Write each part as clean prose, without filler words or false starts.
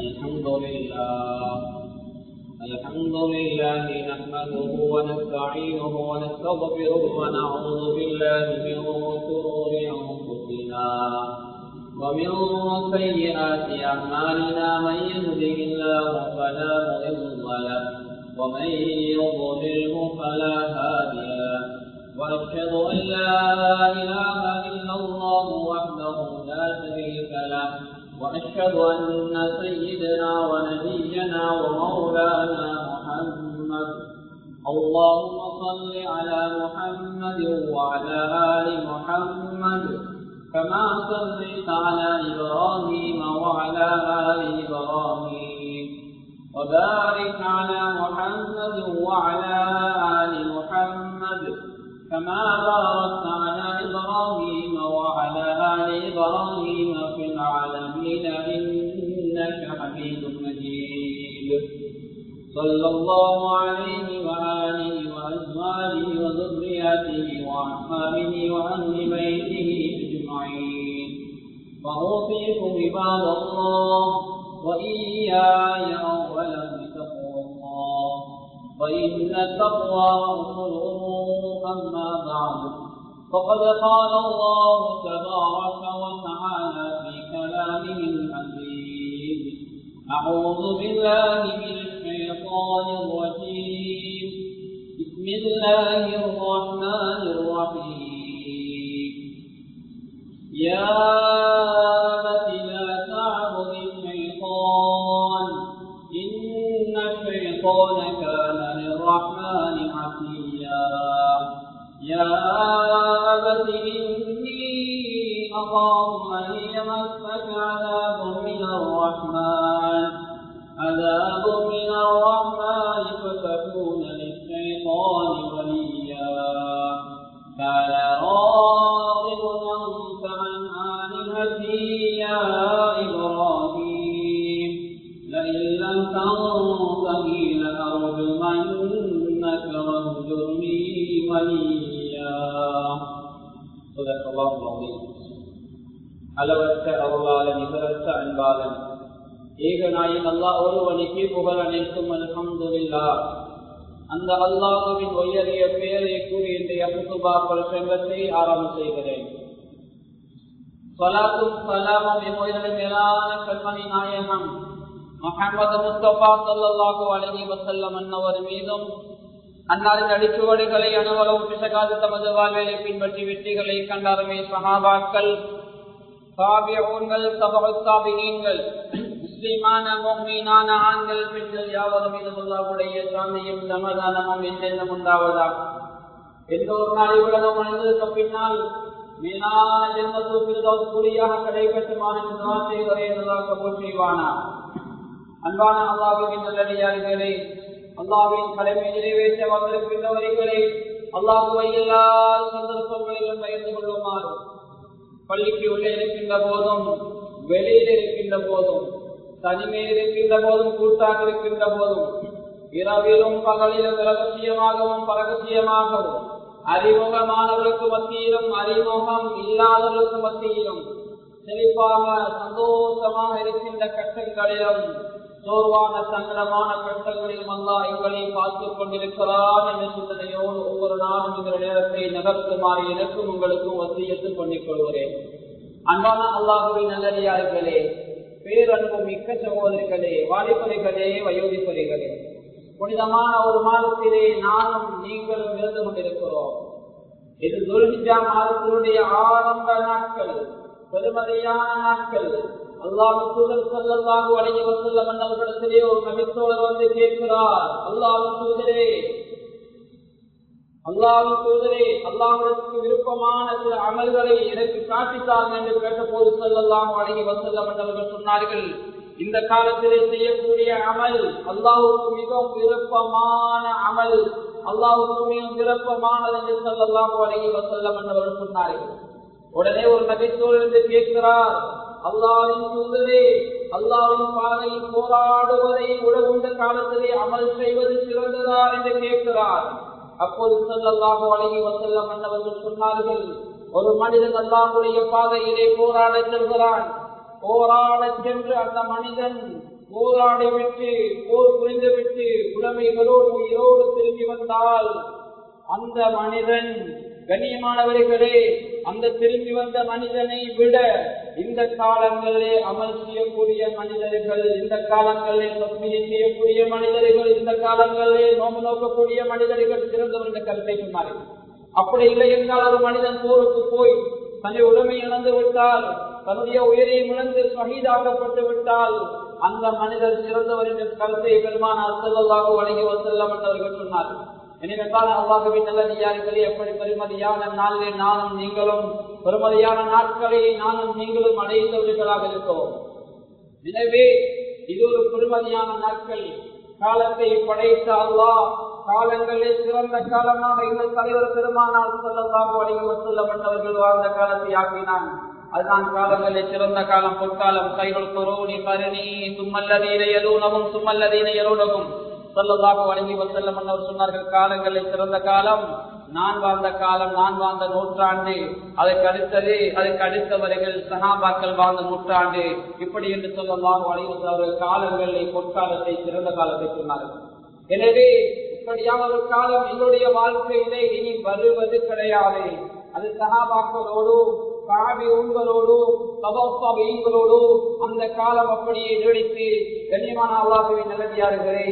الحمد لله نحمده ونستعينه ونستغفره ونعوذ بالله من شرور أنفسنا ومن سيئات أعمالنا من يهده الله فلا مضل له ومن يضلله فلا هادي له وأشهد أن لا إله إلا الله وحده لا شريك له وأشهد أن سيدنا ونبينا ومولانا محمد اللهم صل على محمد وعلى آل محمد كما صليت على إبراهيم وعلى آل إبراهيم وبارك على محمد وعلى آل محمد كما باركت على إبراهيم وعلى آل إبراهيم في العالمين إنك حميد مجيد صلى الله عليه وآله وأزواجه وذرياته وأصحابه وأهل بيته أجمعين وأوصيكم عباد الله وإياي أولا بتقوى الله وإن التقوى أصل أما بعد فقد قال الله تبارك وتعالى في كلامه الحكيم أعوذ بالله من الشيطان الرجيم بسم الله الرحمن الرحيم يا أبت لا تعبد الشيطان إن الشيطان كان للرحمن عصيا يا أبت إني أخاف أن يمسك عذاب من الرحمن فتكون للشيطان وليا قال راغب أنت عن آلهتي يا إبراهيم لئن لم تنته لأرجمنك واهجرني مليا صدق الله العظيم. அளவற்ற அருளாளன் நிகரற்ற அன்பாளன் ஏகநாயன் அல்லாஹ் ஒருவனுக்கு புகழ் அனைத்தும் அல்ஹம்துலில்லாஹ். அந்த அல்லாஹ்வின் உயரிய பெயரை கூறி இன்றைய குத்துபா பிரசங்கத்தை ஆரம்பம் செய்கிறேன். ஸலாத்தும் ஸலாமும் எம்முடைய மேலான கண்மணி நாயகம் முஹம்மது முஸ்தபா ஸல்லல்லாஹு அலைஹி வஸல்லம் அன்னவர் மீதும் அன்னாரின் அடிச்சுவடுகளை அனுவலும் பிசகாது தமது வாழ்விலை பின்பற்றி வெற்றிகளை கண்டாருமே சஹாபாக்கள், தாபிஊன்கள், தபஉ தாபிஈன்கள், முஸ்லிமான முஃமினான ஆண்கள் பெண்கள் யாவர் மீதும் அல்லாஹ்வுடைய சாந்தியும் சமாதானமும் என்றென்றும் உண்டாவதாக. எந்த ஒரு நாளை உலகம் அழிந்ததற்கு பின்னால் மேலான ஜன்னத்துல் ஃபிர்தௌஸ் கூலியாக கிடைக்கட்டுமான துஆ செய்வதை அல்லாஹ் கபூல் செய்வானாக. அன்பான அல்லாஹ்வின் நல்லடியார்களே, அல்லாஹ்வின் கடமை நிறைவேற்ற வந்திருக்கின்றவர்களே, அல்லாஹ்வை எல்லா சந்தர்ப்பங்களிலும் பயந்து கொள்ளுமாறு பள்ளிக்கு உள்ளே இருக்கின்ற போதும் வெளியில் இருக்கின்ற போதும் தனிமையில் இருக்கின்ற போதும் கூட்டாக இருக்கின்ற போதும் இரவிலும் பகலிலும் ரகசியமாகவும் பரகசியமாகவும் அறிமுகமானவர்களுக்கு மத்தியிலும் அறிமுகம் இல்லாதவர்களுக்கு மத்தியிலும் செழிப்பாக சந்தோஷமாக இருக்கின்ற கட்டங்களிலும் சோர்வான சங்கடமான கட்டங்களிலும் அல்லாஹ் எங்களை பார்த்துக் கொண்டிருக்கிறான் என்ற சிந்தனையோடு ஒவ்வொரு நாளும் இந்த நேரத்தை நகர்த்துமாறு எனக்கும் உங்களுக்கும் வசியத்து பண்ணிக் கொள்கிறேன். அன்பான அல்லாஹ்வின் நல்லடியார்களே, பேரன்பு மிக்க சகோதரிகளே, வாலிபரிகளே, வயோதிபரிகளே, புனிதமான ஒரு மாதத்திலே நானும் நீங்களும் இருந்து கொண்டிருக்கிறோம். இது துல்ஹிஜ்ஜா மாதத்தினுடைய ஆரம்ப நாட்கள், பெருமதியான நாட்கள். அல்லாஹ்வின் தூதர் ஸல்லல்லாஹு அலைஹி வஸல்லம் அவர்களிடத்திலே ஒரு நபித்தோழர் வந்து கேட்கிறார், அல்லாஹ்வின் தூதரே, அல்லாஹ்விற்கு விருப்பமான சில அமல்களை எனக்கு காட்டித்தார்கள் என்று கேட்டபோது ஸல்லல்லாஹு அலைஹி வஸல்லம் அவர்கள் சொன்னார்கள், இந்த காலத்திலே செய்யக்கூடிய அமல் அல்லாஹ்வுக்கு மிகவும் விருப்பமான அமல், அல்லாஹ்வுக்கு மிகவும் விருப்பமானது என்று ஸல்லல்லாஹு அலைஹி வஸல்லம் அவர்கள் சொன்னார்கள். உடனே ஒரு நபித்தோழர் கேட்கிறார், அல்லாஹ்வின் தூதரே, அல்லாஹ்வின் பாதையில் போராடுவதை விட இந்த காலத்திலே அமல் செய்வது சிறந்ததா என்று கேட்கிறார். அப்போது ஸல்லல்லாஹு அலைஹி வஸல்லம் அவர்கள் சொன்னார்கள், ஒரு மனிதன் அல்லாஹ்வுடைய பாதையிலே போராட செல்கிறான், போராட சென்று அந்த மனிதன் போராடி விட்டு போர் புரிந்து விட்டு உடைமைகளோடு உயிரோடு திரும்பி வந்தால் அந்த மனிதன், கண்ணியமானவர்களே, அந்த திரும்பி வந்த மனிதனை விட இந்த காலங்களிலே அமல் செய்யக்கூடிய மனிதர்கள், இந்த காலங்களிலே தஸ்பீஹ் செய்யக்கூடிய மனிதர்கள், இந்த காலங்களிலே நோம்பு நோக்கக்கூடிய மனிதர்கள் சிறந்தவர் என்ற கருத்தை சொன்னார்கள். அப்படி இல்லை என்றால் ஒரு மனிதன் போருக்கு போய் தன்னுடைய உடைமை இழந்து விட்டால், தன்னுடைய உயிரை இழந்து ஷஹீதாக்கப்பட்டு விட்டால் அந்த மனிதர் சிறந்தவர் என்ற கருத்தை பெருமானார் ஸல்லல்லாஹு அலைஹி வஸல்லம் அவர்கள் சொன்னார்கள். எனவே அல்லாஹ்வின் நல்லடியார்களே, எப்படி பெருமதியான நாளிலே நானும் நீங்களும், பெருமதியான நாட்களை நானும் நீங்களும் அடைந்தவர்களாக இருக்கிறோம். எனவே இது ஒரு பெருமதியான நாட்கள். காலத்தை படைத்த அல்லாஹ் காலங்களில் சிறந்த காலமாக இந்த தலைவர் பெருமானார் ஸல்லல்லாஹு அலைஹி வஸல்லம் அவர்கள் வாழ்ந்த காலத்தை ஆக்கினான். அதுதான் காலங்களில் சிறந்த காலம், பொற்காலம். கைகள் குரூனி கருணி சும்மல்லதீன யலூனஹும் சும்மல்லதீன யலூனஹும் ஸல்லல்லாஹு அலைஹி வஸல்லம் அவர் சொன்னார்கள், காலங்களில் சிறந்த காலம் நான் வாழ்ந்த காலம், நான் வாழ்ந்த நூற்றாண்டு, அதற்கு அடுத்தவர்கள் சஹாபாக்கள் வாழ்ந்த நூற்றாண்டு, இப்படி என்று ஸல்லல்லாஹு அலைஹி வஸல்லம் அவர்கள் காலங்களை, பொற்காலத்தை, சிறந்த காலத்தை சொன்னார்கள். எனவே இப்படியான ஒரு காலம் எங்களுடைய வாழ்க்கையிலே இனி வருவது கிடையாது. அது சஹாபாக்களோடு, தாபிஊன்களோடு, தபூஈன்களோடு அந்த காலம் அப்படியே நீடித்து கண்ணியமான அல்லாஹ்வின் நல்லடியார்களே.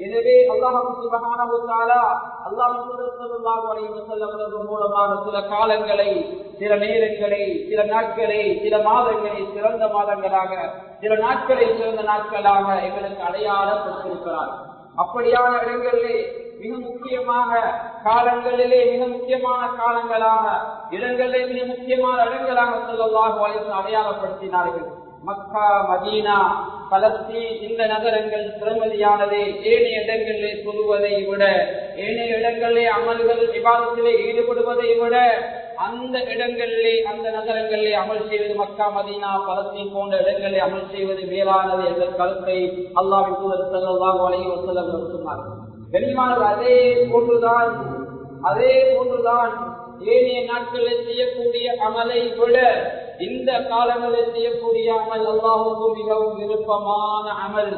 எனவே அல்லாஹ் சுப்ஹானஹு வ தஆலா அல்லாஹ்வின் ஸல்லல்லாஹு அலைஹி வஸல்லம் அவர்கள் மூலமாக சில காலங்களை, சில நேரங்களை, சில நாட்களை, சில மாதங்களை சிறந்த மாதங்களாக, சில நாட்களை சிறந்த நாட்களாக எங்களுக்கு அடையாளப்படுத்தியிருக்கிறார். அப்படியான இடங்களிலே மிக முக்கியமாக காலங்களிலே மிக முக்கியமான காலங்களாக, இடங்களிலே மிக முக்கியமான இடங்களாக ஸல்லல்லாஹு அலைஹி வஸல்லம் அடையாளப்படுத்தினார்கள். மக்கா, மதீனா, பலஸ்தீன் இந்த நகரங்கள் பெருமதியானது. ஏனைய இடங்களிலே சொல்வதை விட, ஏனைய இடங்களிலே அமல்கள் இபாதத்திலே ஈடுபடுவதை விட அந்த இடங்களிலே, அந்த நகரங்களிலே அமல் செய்வது, மக்கா, மதீனா, பலஸ்தீன் போன்ற இடங்களிலே அமல் செய்வது மேலானது என்ற கருத்தை அல்லாஹ்வின் தூதர் ஸல்லல்லாஹு அலைஹி வஸல்லம் சொன்னார்கள். கண்ணியமானவர், அதே போன்றுதான் ஏனைய நாட்களில் செய்யக்கூடிய அமலை விட இந்த காலங்களில் செய்யக்கூடிய அமல் அல்லாஹ்வுக்கு மிகவும் விருப்பமான அமல்,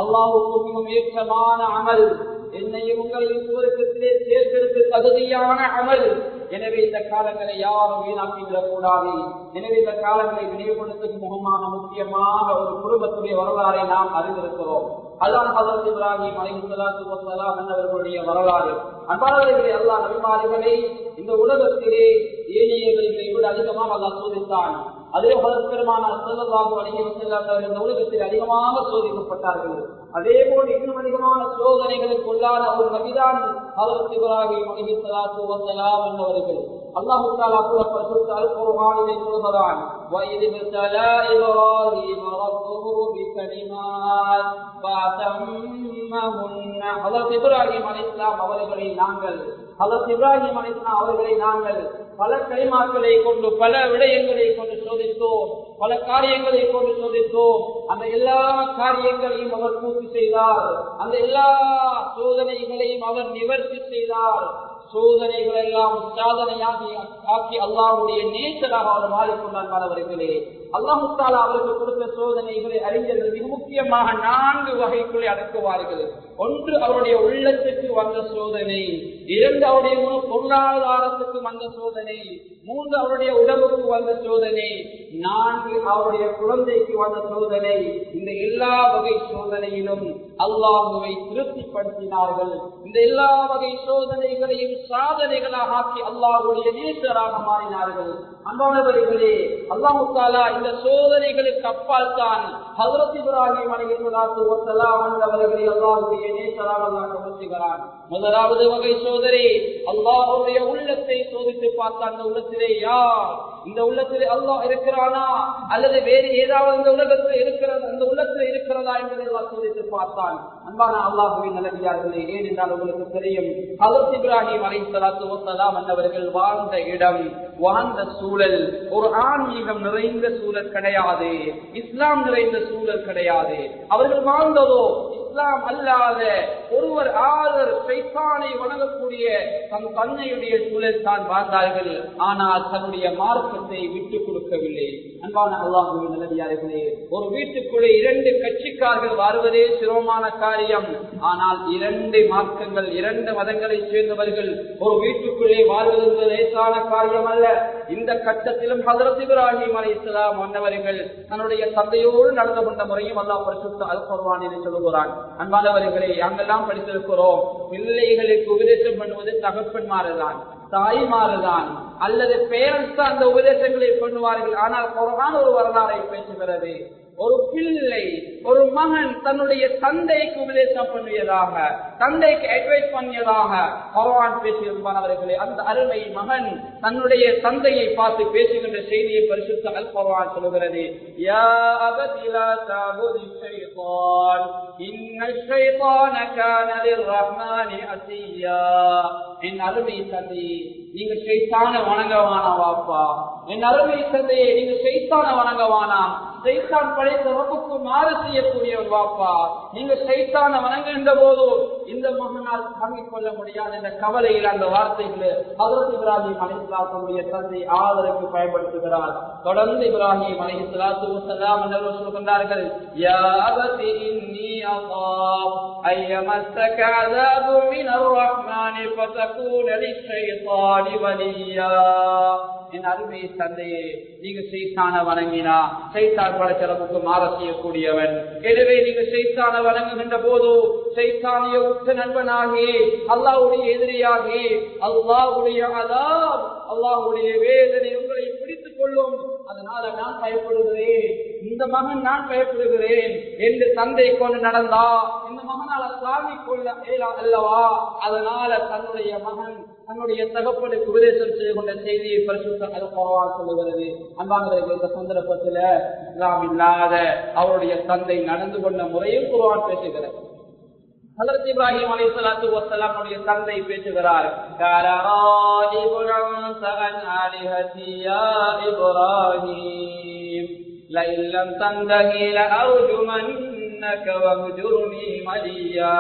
அல்லாஹ்வுக்கு மிகவும் ஏற்றமான அமல், என்னையும் உங்களையும் சுவர்க்கத்திலே சேர்ப்பதற்கு தகுதியான அமல். எனவே இந்த காலங்களை யாரும் வீணாக்கிவிடக் கூடாது. எனவே இந்த காலங்களை நினைவுபடுத்தும் முகமான முக்கியமாக ஒரு குடும்பத்துடைய வரலாறை நாம் அறிந்திருக்கிறோம். அல்லாஹ் ஹஜ்ரத் இப்ராஹிம் அலைஹிஸ்ஸலாத்து வஸ்ஸலாம் அவர்களுடைய வரலாறு. அன்பானவர்களே, அல்லாஹ் நபிமார்களை இந்த உலகத்திலே ஏனையவர்களை விட அதிகமாக அல்லாஹ் சோதித்தான். அதே ஹஜ்ரத் பெருமானார் ஸல்லல்லாஹு அலைஹி வஸல்லம் அவர்கள் இந்த உலகத்தில் அதிகமாக சோதிக்கப்பட்டார்கள். அதே போல் இன்னும் அதிகமான சோதனைகளுக்கு உள்ளான ஒரு நபிதான் ஹஜ்ரத் இப்ராஹிம் அலைஹிஸ்ஸலாத்து வஸ்ஸலாம் அவர்கள். அல்லாஹ் தஆலா பரிசுத்த அல் குர்ஆனிலே சொல்கிறான், وَإِذِ ابْتَلَى إِبْرَاهِيمَ رَبُّهُ بِكَلِمَاتٍ فَأَتَمَّهُنَّ. ஹஜ்ரத் இப்ராஹிம் அலைஹிஸ்ஸலாம் அவர்களை நாங்கள் பல கலிமாக்களை கொண்டு, பல விடயங்களை கொண்டு சோதித்தோம், பல காரியங்களை கொண்டு சோதித்தோம். அந்த எல்லா காரியங்களையும் அவர் பூர்த்தி செய்தார், அந்த எல்லா சோதனைகளையும் அவர் நிவர்த்தி செய்தார். சோதனைகள் எல்லாம் சாதனையாக்கி அல்லாஹ்வுடைய நேசராக அவர் மாறிக்கொண்டார். மாணவர்களே, அல்லாஹ் தஆலா அவருக்கு கொடுத்த சோதனைகளை அறிஞர்கள் மிக முக்கியமாக 4 வகைக்குள்ளே அடக்குவார்கள். ஒன்று அவருடைய உள்ளத்துக்கு வந்த சோதனை, 2 அவருடைய பொருளாதாரத்துக்கு வந்த சோதனை, 3 அவருடைய உடம்புக்கு வந்த சோதனை, 4 அவருடைய குழந்தைக்கு வந்த சோதனை. இந்த எல்லா வகை சோதனையிலும் அல்லாஹ்வை திருப்திப்படுத்தினார்கள். இந்த எல்லா வகை சோதனைகளையும் சாதனைகளாக ஆக்கி அல்லாஹ்வுடைய நேசராக மாறினார்கள். அன்பானவர்களே, அல்லாஹ் தஆலா இந்த சோதனைகளுக்கு அப்பால் தான் ஹஜ்ரத் இப்ராஹிம் அலைஹிஸ்ஸலாத்து வஸ்ஸலாம் அவர்களை அல்லாஹ்வுடைய நேசராக அல்லாஹ் கபூலுகிறான். முதலாவது வகை சோதனை அல்லாஹ்வுடைய உள்ளத்தை சோதித்து பார்த்தான். அந்த உள்ளத்திலே யார், இந்த உள்ளத்திலே அல்லாஹ் இருக்கிறானா அல்லது வேறு ஏதாவது இந்த உலகத்தில் இருக்கிறது, அந்த உள்ளத்தில் இருக்கிறதா என்பதை அல்லாஹ் சோதித்து பார்த்தான். அன்பான அல்லாஹ்வின் நல்லடியார்களே, ஏனென்றால் உங்களுக்கு தெரியும், ஹஜ்ரத் இப்ராஹிம் அலைஹிஸ்ஸலாத்து வஸ்ஸலாம் அவர்கள் வாழ்ந்த இடம், வாழ்ந்த சூழல் ஒரு ஆன்மீகம் நிறைந்த சூழல் கிடையாது, இஸ்லாம் நிறைந்த சூழல் கிடையாது. அவர்கள் வாழ்ந்ததோ இஸ்லாம் அல்லாத ஒருவர் ஆளர் ஷைத்தானை வணங்கக்கூடிய தன் தன்னையுடைய சூழல் தான் வாழ்ந்தார்கள். ஆனால் தன்னுடைய மார்க்கத்தை விட்டுக் கொடுக்கவில்லை. அன்பான அல்லாஹ்வின் நல்லடியார்களே, ஒரு வீட்டுக்குள்ளே 2 கட்சிக்காரர்கள் வாழ்வதே சிரமமான காரியம். ஆனால் 2 மார்க்கங்கள் 2 மதங்களை சேர்ந்தவர்கள் ஒரு வீட்டுக்குள்ளே வாழ்வது லேசான காரியம் அல்ல. இந்த கட்டத்திலும் ஹஜ்ரத் இப்ராஹிம் அலைஹிஸ்ஸலாம் அன்னவர்கள் தன்னுடைய தந்தையோடு நடந்து கொண்ட முறையும் அல்லாஹ் பரிசுத்த அல் குர்ஆனில் சொல்லுகிறான். அன்பானவர்களே, அங்கெல்லாம் படித்திருக்கிறோம், பிள்ளைகளுக்கு உபதேசம் பண்ணுவது தகப்பன்மாறுதான், தாய்மாறுதான் அல்லது பேரண்ட்ஸ் தான் அந்த உபதேசங்களை பண்ணுவார்கள். ஆனால் குர்ஆன் ஒரு வரலாறை பேசுகிறது. ஒரு பிள்ளை, ஒரு மகன் தன்னுடைய தந்தைக்கு உபதேசம் பண்ணியதாக, தந்தைக்கு அட்வைஸ் பண்ணியதாக குர்ஆன் பேசியிருப்பானவர்களே. அந்த அருமை மகன் தன்னுடைய தந்தையை பார்த்து பேசுகின்ற செய்தியை பரிசுத்த அல் குர்ஆன் சொல்கிறது. யா அபதி லா தஅபுதி ஷைத்தான் இன்னஷ் ஷைத்தான கான லிர்ரஹ்மானி அஸியா. என் அருமை தந்தையே, நீங்க ஷைத்தான வணங்கவான வாப்பா. என் அருமை தந்தையே, நீங்க ஷைத்தான வணங்கவானாம். ஷைத்தான் படைத்த ரப்புக்கு மாறு செய்யக்கூடிய ஒரு வாப்பா. நீங்க ஷைத்தான வணங்குகின்ற போது இந்த மகனால் தாங்கிக் கொள்ள முடியாது என்ற கவலையில் அந்த வார்த்தைகளை ஹஜ்ரத் இப்ராஹிம் அலைஹிஸ்ஸலாத்துடைய தந்தை ஆதரவுக்கு பயன்படுத்துகிறார். தொடர்ந்து இப்ராஹிம் அலைஹிஸ்ஸலாத்து வஸலாம் அவர்கள் சொல்கின்றார்கள், யா அபதி இன்னி அகாஃப் அய்யமஸ்ஸக அஸாபு மினர் ரஹ்மானி ஃபதகூன லிஷைத்தானி வலியா. என் அருமை தந்தையே, நீங்க ஷைத்தான வணங்கினா ஷைத்தான் படைச்சளவுக்கு மாற செய்யக்கூடியவன். எனவே நீங்க ஷைத்தான வணங்குகின்ற போது ஷைத்தானிய உற்ற நண்பனாகி, அல்லாஹ்வுடைய எதிரியாகி, அல்லாஹ்வுடைய அஸாப், அல்லாஹ்வுடைய வேதனை உங்களை பிடித்துக் கொள்ளும். அதனால நான் பயப்படுகிறேன், இந்த மகன் நான் பயப்படுகிறேன் என்று தந்தை கொண்டு நடந்தா இந்த மகனால் தாங்கிக் கொள்ள அல்லவா? அதனால தன்னுடைய மகன் தன்னுடைய தகப்பனுக்கு உபதேசம் செய்து கொண்ட செய்தியை பரிசுத்த அல் குர்ஆன் சொல்லுகிறது. அன்பானவர்களே, இந்த சந்தர்ப்பத்தில் இஸ்லாம் இல்லாத அவருடைய தந்தை நடந்து கொண்ட முறையில் குர்ஆன் பேசுகிறது. ஹஜ்ரத் இப்ராஹிம் அலைஹிஸ்ஸலாத்து வஸலாம் உடைய தந்தை பேசுகிறார். கராஇபுன் அன்ஸஅன் ஆலிஹதி யா இப்ராஹிம் லஇல்லம் தந்தஹி லஅர்ஜுமன்னக வஹ்ஜுர்னி மலியா.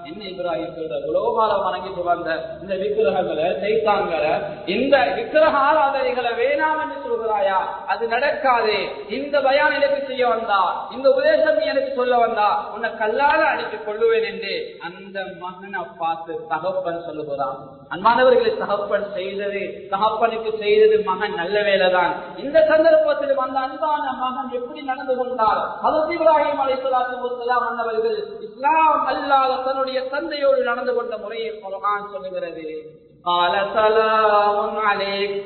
என்ன இப்ராஹிம் சொல்ற, குலோபால வணங்கிட்டு வந்த இந்த விக்கிரகங்களை, சைத்தான்களை, இந்த விக்கிரக ஆராதனைகளை வேணாம் என்று சொல்கிறாயா? அது நடக்காது. இந்த பயான் எனக்கு செய்ய வந்தா, இந்த உபதேசம் எனக்கு சொல்ல வந்தா உன்னை கல்லால அடித்துக் கொள்ளுவேன் என்று அந்த மகனை பார்த்து தகப்பன் சொல்லுகிறான். அன்பானவர்களை, தகப்பன் செய்தது, தகப்பனுக்கு செய்தது மகன் நல்ல வேலைதான். இந்த சந்தர்ப்பத்தில் வந்த அன்பான மகன் எப்படி நடந்து கொண்டார்? ஹஜ்ரத் இப்ராஹிம் அலைஹிஸ்ஸலாத்து வஸலாம் அன்னவர்கள் இஸ்லாம் அல்லாத தன்னுடைய தந்தையோடு நடந்து கொண்ட முறையை குர்ஆன் சொல்லுகிறது.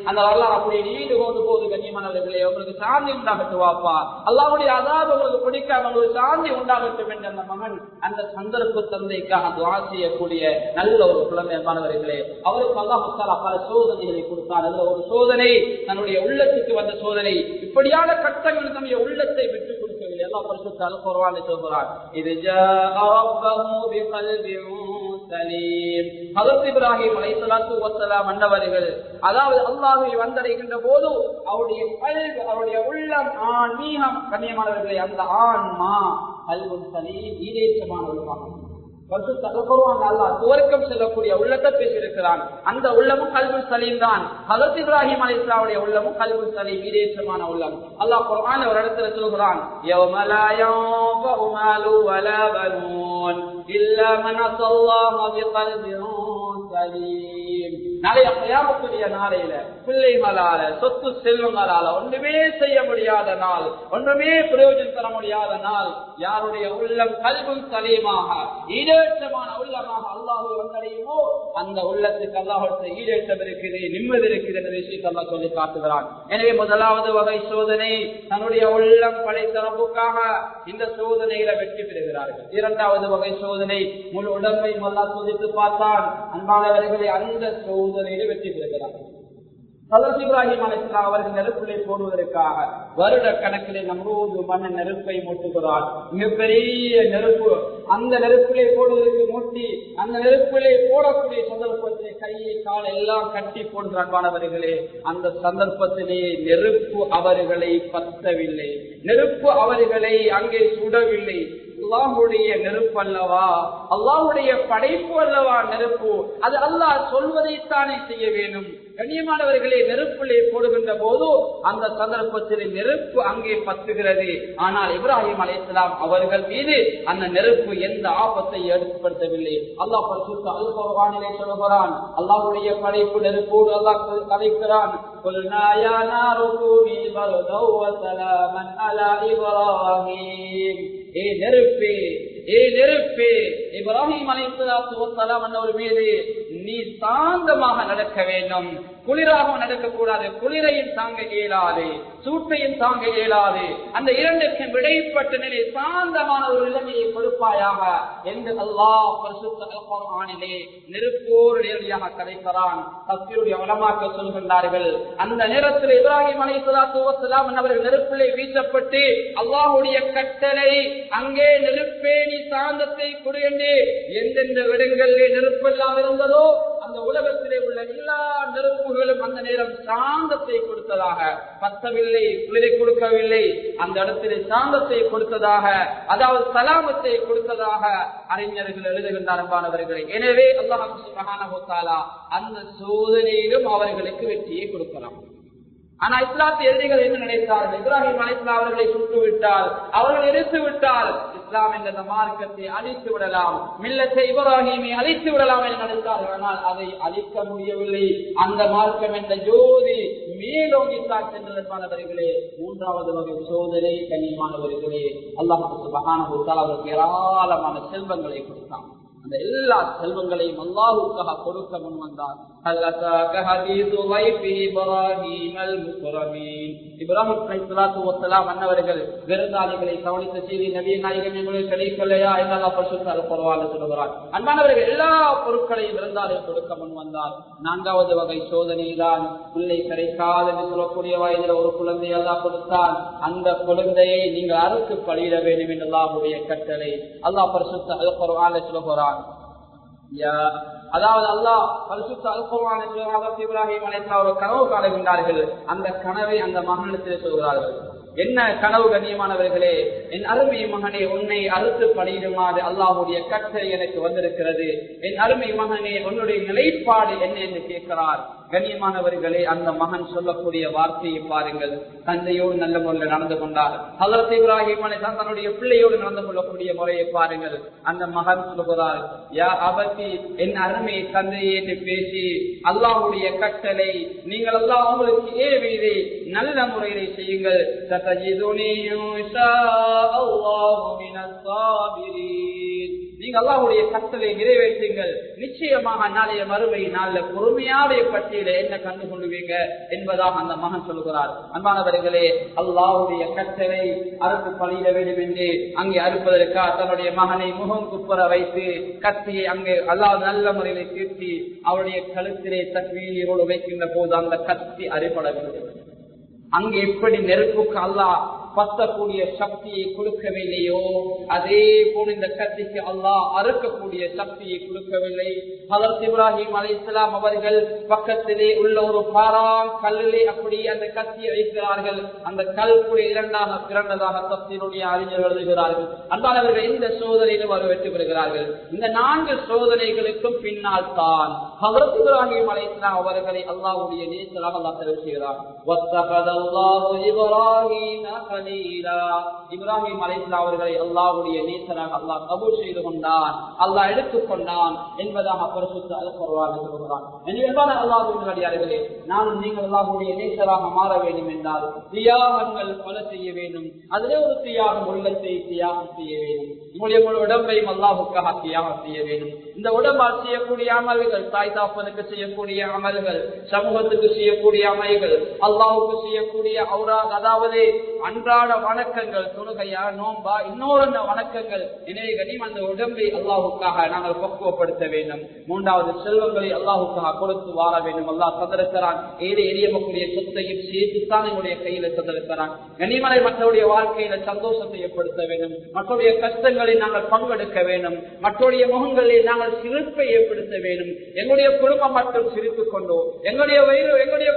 அந்த வரலாறு அப்படி நீண்டு கொண்டு போது, கண்ணியமானவர்களே, உங்களுக்கு சாந்தி உண்டாகட்டும் வாப்பா, அல்லாஹ்வுடைய அஸாப் உங்களுக்கு பிடிக்காம உங்களுக்கு சாந்தி உண்டாகட்டும் என்ற அந்த மகன் அந்த சந்தர்ப்ப தந்தைக்காக துஆ செய்யக்கூடிய நல்ல ஒரு குழந்தைமானவர்களே, அவருக்கு அல்லாஹ் தஆலா பல சோதனைகளை கொடுத்தார். அதுல ஒரு சோதனை தன்னுடைய உள்ளத்துக்கு வந்த சோதனை. இப்படியான கட்டங்கள் நம்முடைய உள்ளத்தை விட்டு கொடுக்கவில்லை. அல்லாஹ் பரிசுத்த அல் குர்ஆனில் சொல்கிறார், இது ஜாஅ ரப்பஹு பிகல்பின் சலீம். ஹஜ்ரத் இப்ராஹிம் அலைஹிஸ்ஸலாத்து வஸலாம் அன்னவர்கள் அதாவது அல்லாஹ்வை வந்தடைகின்ற போது அவருடைய கல்வி, அவருடைய உள்ளம், ஆன்மீகம், கண்ணியமானவர்களே, அந்த ஆன்மா கல்புன் சலீம், ஈரேற்றமான உள்ளம். துவர்க்கம் செல்லக்கூடிய உள்ளத்தை பேசியிருக்கிறான். அந்த உள்ளமும் கல்புல் சலீம் தான். ஹஜ்ரத் இப்ராஹிம் அலைஹிஸ்ஸலாமுடைய உள்ளமும் கல்புல் சலீம், ஈரேற்றமான உள்ளம். அல்லாஹ் குர்ஆன்ல ஒரு இடத்துல சொல்கிறான், யௌம லா யன்ஃபஉ மாலு வலா பனூன் இல்லா மன் அத்தல்லாஹ பிகல்பின் சலீம். நாளைய கியாமத்துடைய நாளையில பிள்ளைகளால, சொத்து செல்வங்களால ஒன்றுமே செய்ய முடியாத நாள், ஒன்றுமே பிரயோஜனம் தர முடியாத நாள். யாருடைய உள்ளம் கல்புல் சலீமாக, ஈடேற்றமான உள்ளமாக அல்லாஹ்வை வந்தடையுமோ அந்த உள்ளத்துக்கு அல்லாஹ்வுடைய ஈடேற்றம் இருக்குது, நிம்மதி இருக்குது என்ற விஷயத்தை அல்லாஹ் சொல்லி காட்டுகிறான். எனவே முதலாவது வகை சோதனை, தன்னுடைய உள்ளம் படைத்த ரப்புக்காக இந்த சோதனைகளை வெற்றி பெறுகிறார்கள். இரண்டாவது வகை சோதனை, முழு உடம்பை அல்லாஹ் சோதித்து பார்த்தான். அன்பானவர்களை, அந்த சோதனையில வெற்றி பெறுகிறார்கள். ஹஜ்ரத் இப்ராஹிம் அலைஹிஸ்ஸலாம் அவர்கள் நெருப்பிலே போடுவதற்காக வருட கணக்கிலே நம்ரூது மன்னன் நெருப்பை மூட்டுகிறார். மிகப்பெரிய நெருப்பு. அந்த நெருப்பிலே போடுவதற்கு மூட்டி அந்த நெருப்பிலே போடக்கூடிய சந்தர்ப்பத்திலே கையை காலை எல்லாம் கட்டி போடுகிறார்களே, அந்த சந்தர்ப்பத்திலே நெருப்பு அவர்களை பத்தவில்லை, நெருப்பு அவர்களை அங்கே சுடவில்லை. அல்லாஹ்வுடைய நெருப்பு அல்லவா, அல்லாஹ்வுடைய படைப்பு அல்லவா நெருப்பு, அது அல்லாஹ் சொல்வதைத்தானே செய்ய வேண்டும். கண்ணியமானவர்களே, நெருப்பிலே போடுகின்ற போது அந்த சந்தர்ப்பத்தில் நெருப்பு அங்கே பத்துகிறது. ஆனால் இப்ராஹிம் அலைஹிஸ்ஸலாம் அவர்கள் மீது அந்த நெருப்பு எந்த ஆபத்தை ஏற்படுத்தவில்லை. அல்லாஹ் பரிசுத்த அல் குர்ஆனிலே சொல்கிறான், அல்லாஹ்வுடைய படைப்பு நெருப்போடு அல்லாஹ் கதைக்கிறான். குல்னா யா நாரு கூனி பர்தௌ வ ஸலாமன் அலா இப்ராஹிம். ஏ நெருப்பே இப்ராஹிம் அலைஹிஸ்ஸலாத்து வஸ்ஸலாம் அன்னவர் மீது நீ சாந்தமாக நடக்க வேண்டும், குளிராக நடக்கக்கூடாது. குளிரையும் தாங்க இயலாது, சூட்டையும் தாங்க இயலாது. அந்த இரண்டுக்கும் இடைப்பட்ட நிலை சாந்தமான ஒரு நிலைமையை கொடுப்பாயாக என்று அல்லாஹ் பரிசுத்த அல் குர்ஆனிலே நெருப்போடு நேரடியாக கதைக்கிறான். தஃசீருடைய உலமாக்கள் சொல்கின்றார்கள், அந்த நேரத்தில் இப்ராஹிம் அலைஹிஸ்ஸலாத்து வஸ்ஸலாம் அவர்கள் நெருப்பிலே வீசப்பட்டு அல்லாஹ்வுடைய கட்டளை அங்கே நெருப்பே நீ சாந்தத்தை கொடு என்று எந்தெந்த இடங்களிலே நெருப்பெல்லாம் இருந்ததோ அந்த உலகத்திலே உள்ள எல்லா நெருப்புகளும் அந்த நேரம் சாந்தத்தை கொடுத்ததாக, பத்தவில்லை, குளிரை கொடுக்கவில்லை, அந்த இடத்திலே சாந்தத்தை கொடுத்ததாக, அதாவது சலாமத்தை கொடுத்ததாக அறிஞர்கள் எழுதுகின்ற அன்பானவர்களே. எனவே அல்லாஹ் சுப்ஹானஹு வ தஆலா அந்த சோதனையிலும் அவர்களுக்கு வெற்றியை கொடுக்கலாம். ஆனா இஸ்லாத்திய எதிரிகள் என்ன நினைத்தார்கள்? இப்ராஹிம் அலைஹிஸ்ஸலாம் அவர்களை சுட்டு விட்டால், அவர்கள் எரித்து விட்டால் இஸ்லாம் என்ற மார்க்கத்தை அழித்து விடலாம், மில்லத்தை இப்ராஹிமை அழித்து விடலாம் என்று நினைத்தார்கள். ஆனால் அதை அழிக்க முடியவில்லை. அந்த மார்க்கம் என்ற ஜோதி மேலோங்கி சென்றவர்களே. மூன்றாவது வகை சோதனை கண்ணியமானவர்களே, அல்லாஹ் சுப்ஹானஹு வ தஆலா அவருக்கு ஏராளமான செல்வங்களை கொடுத்தான். அந்த எல்லா செல்வங்களையும் அல்லாஹ்வுக்காக கொடுக்க முன் வந்தார். இப்ராஹிம் அலைஹிஸ்ஸலாத்து வஸ்ஸலாம் அன்னவர்கள் விருந்தாளிகளை கவனித்த செய்தி நபிய நாயகம் எங்களுக்கு கிடைக்கலையா என்று அல்லாஹ் பரிசுத்த அல் குர்ஆனில் சொல்கிறார். அன்பானவர்கள், எல்லா பொருட்களையும் விருந்தாளி கொடுக்க முன் வந்தார். நான்காவது வகை சோதனை தான் பிள்ளை கிடைக்காது என்று சொல்லக்கூடிய வயதில் ஒரு குழந்தை அல்லாஹ் கொடுத்தான். அந்த குழந்தையை நீங்கள் அறுத்து பலியிட வேண்டும் என்று அல்லாஹ்வுடைய கட்டளை. அல்லாஹ் பரிசுத்த அல் குர்ஆனில் சொல்கிறான். அதாவது அல்லாஹ் பரிசுத்த அல் குர்ஆனில் இப்ராஹிம் அலைஹிஸ்ஸலாம் ஒரு கனவு காணுகின்றார்கள். அந்த கனவை அந்த மகனிடத்தில் சொல்கிறார்கள். என்ன கனவு கண்ணியமானவர்களே? என் அருமை மகனே, உன்னை அறுத்து பலியிடுமாறு அல்லாஹ்வுடைய கட்டளை எனக்கு வந்திருக்கிறது. என் அருமை மகனே, உன்னுடைய நிலைப்பாடு என்ன என்று கேட்கிறார். கண்ணியமானவர்களே, அந்த மகன் சொல்லக்கூடிய வார்த்தையை பாருங்கள். தந்தையோடு நல்ல முறையில் நடந்து கொண்டார். ஹஜ்ரத் இப்ராஹிம் அலைஹிஸ்ஸலாம் தன்னுடைய பிள்ளையோடு நடந்து கொள்ளக்கூடிய முறையை பாருங்கள். அந்த மகன் சொல்கிறார், யா அபதி, என் அருமை தந்தையை என்று பேசி அல்லாஹ்வுடைய கட்டளை நீங்கள் அல்லாஹ் உங்களுக்கு ஏவியதை நல்ல முறையிலே செய்யுங்கள். சதஜிதுனி இன்ஷாஅல்லாஹு மினஸ் சாபிரீன். நீங்கள் அல்லாஹ்வுடைய கட்டளை நிறைவேற்றுங்கள், நிச்சயமாக நாளைய மறுமை நாளில் பொறுமையாடைய பட்டியலை என்ன கண்டு கொள்வீங்க என்பதாக அந்த மகன் சொல்கிறார். அன்பானவர்களே, அல்லாஹ்வுடைய கட்டளை அறுத்து பலியிட வேண்டும் என்று அங்கே அறுப்பதற்காக தன்னுடைய மகனை முகம் குப்புற வைத்து கத்தியை அங்கே அல்லாஹ் நல்ல முறையிலே தீர்த்தி அவருடைய கழுத்திலே தக்பீரோடு வைக்கின்ற போது அந்த கத்தி அறுபடவில்லை. அங்கே எப்படி நெருப்புக்கு அல்லாஹ் பத்தக்கூடிய சக்தியை கொடுக்கவில்லையோ அதே போல இந்த கத்திக்கு அல்லாஹ் அறுக்கக்கூடிய சக்தியை கொடுக்கவில்லை. ஹஜ்ரத் இப்ராஹிம் அலைஹிஸ்ஸலாம் அவர்கள் பக்கத்திலே உள்ள ஒரு பாறாங் கல்லிலே அப்படி அந்த கத்தியை வைக்கிறார்கள். அந்த கல் கூட இரண்டாக பிறந்ததாக தஃசீருடைய அறிஞர்கள் எழுதுகிறார்கள். அன்பானவர்கள், இந்த சோதனையிலும் அவர் வெற்றி பெறுகிறார்கள். இந்த 4 சோதனைகளுக்கும் பின்னால் தான் ஹஜ்ரத் இப்ராஹிம் அலைஹிஸ்ஸலாம் அவர்களை அல்லாஹ்வுடைய நேசராக அல்லாஹ் தெரிவு செய்கிறார். வத்தகதல்லாஹு இப்ராஹீம கலீலா. இப்ராஹிம் அலைஹிஸ்ஸலாம் அவர்களை அல்லாஹ்வுடைய நேசராக அல்லாஹ் கபூல் செய்து கொண்டான், அல்லாஹ் எடுத்துக்கொண்டான் என்பதாக பரிசுத்த அல் குர்ஆனில் சொல்கிறான். எனவே அல்லாஹ்வின் அடியார்களே, நானும் நீங்கள் அல்லாஹ்வுடைய நேசராக மாற வேண்டும் என்றால் தியாகங்கள் பல செய்ய வேண்டும். அதிலே ஒரு தியாகம் உள்ளத்தை தியாகம் செய்ய வேண்டும். உங்களுடைய உடம்பையும் அல்லாஹ்வுக்காக தியாகம் செய்ய வேண்டும். இந்த உடம்பால் செய்யக்கூடிய அமல்கள், தாய் தாப்பனுக்கு செய்யக்கூடிய அமல்கள், சமூகத்துக்கு செய்யக்கூடிய அமல்கள், அல்லாஹ்வுக்கு செய்யக்கூடிய அவுராத், அதாவது அன்றாட வணக்கங்கள், தொழுகையா, நோன்பா, இன்னொரு வணக்கங்கள். எனவே அந்த உடம்பை அல்லாஹ்வுக்காக நாங்கள் பக்குவப்படுத்த வேண்டும். மூன்றாவது, செல்வங்களை அல்லாஹ்வுக்காக கொடுத்து வாழ வேண்டும். அல்லாஹ் தந்திருக்கிறான். ஏழை எளிய மக்களுடைய சொத்தையும் சேர்த்துத்தான் எங்களுடைய கையில தந்திருக்கிறான். கனிமலை மக்களுடைய வாழ்க்கையில சந்தோஷத்தை ஏற்படுத்த வேண்டும். மக்களுடைய கஷ்டங்கள் முகங்களில் நாங்கள் பங்கெடுக்க வேண்டும், மற்றொடைய முகங்களில் நாங்கள் சிரிப்பை ஏற்படுத்த வேண்டும். எங்களுடைய குடும்பம் மட்டும் சிரித்துக் கொண்டோ, எங்களுடைய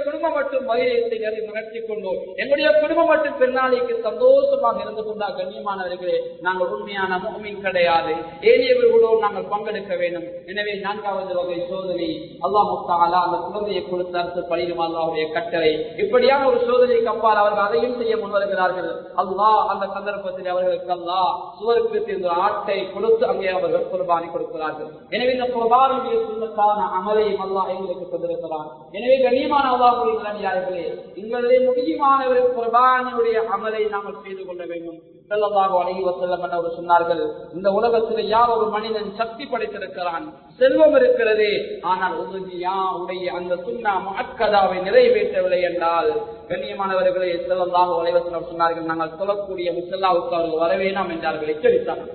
குடும்பம் மட்டும் வைரத்தை நடத்தி கொண்டோ, எங்களுடைய குடும்பம் மட்டும் பெருநாளைக்கு சந்தோஷமாக இருந்து கொண்டால் கண்ணியமானவர்களே நாங்கள் உண்மையான முஃமின் கிடையாது. ஏனையவர்களோடு நாங்கள் பங்கெடுக்க வேண்டும். எனவே 4வது வகை சோதனை அல்லாஹ் தஆலா அந்த குழந்தையை கொடுத்து அரசு பழியும் அல்லாஹ்வுடைய கட்டளை. இப்படியான ஒரு சோதனைக்கு அப்பால் அவர்கள் அதையும் செய்ய முன்வருகிறார்கள். அல்லாஹ் அந்த சந்தர்ப்பத்தில் அவர்களுக்கு அல்லாஹ் சுவருக்கு சேர்ந்த ஆட்டை கொடுத்து அங்கே அவர்கள் குர்பானி கொடுக்கிறார்கள். எனவே இந்த குர்பானுடைய சுன்னத்தான அமலையும் அல்லாஹ் எங்களுக்கு கொண்டிருக்கிறார். எனவே கண்ணியமான அல்லாஹ்வுடைய நல்லடியார்களே, எங்களுடைய முடியுமானவரை குர்பானியுடைய அமலை நாங்கள் செய்து கொள்ள வேண்டும். ஸல்லல்லாஹு அலைஹி வஸல்லம் அவர்கள் சொன்னார்கள், இந்த உலகத்தில் யார் ஒரு மனிதன் சக்தி படைத்திருக்கிறான், செல்வம் இருக்கிறது, ஆனால் உடைய அந்த சுன்னா முஅக்கதாவை நிறைவேற்றவில்லை என்றால் கண்ணியமானவர்களே ஸல்லல்லாஹு அலைஹி வஸல்லம் சொன்னார்கள், நாங்கள் சொல்லக்கூடிய முஸல்லாவுக்கு அவர்கள் வர வேண்டாம் என்றார்கள், எச்சரித்தார்கள்.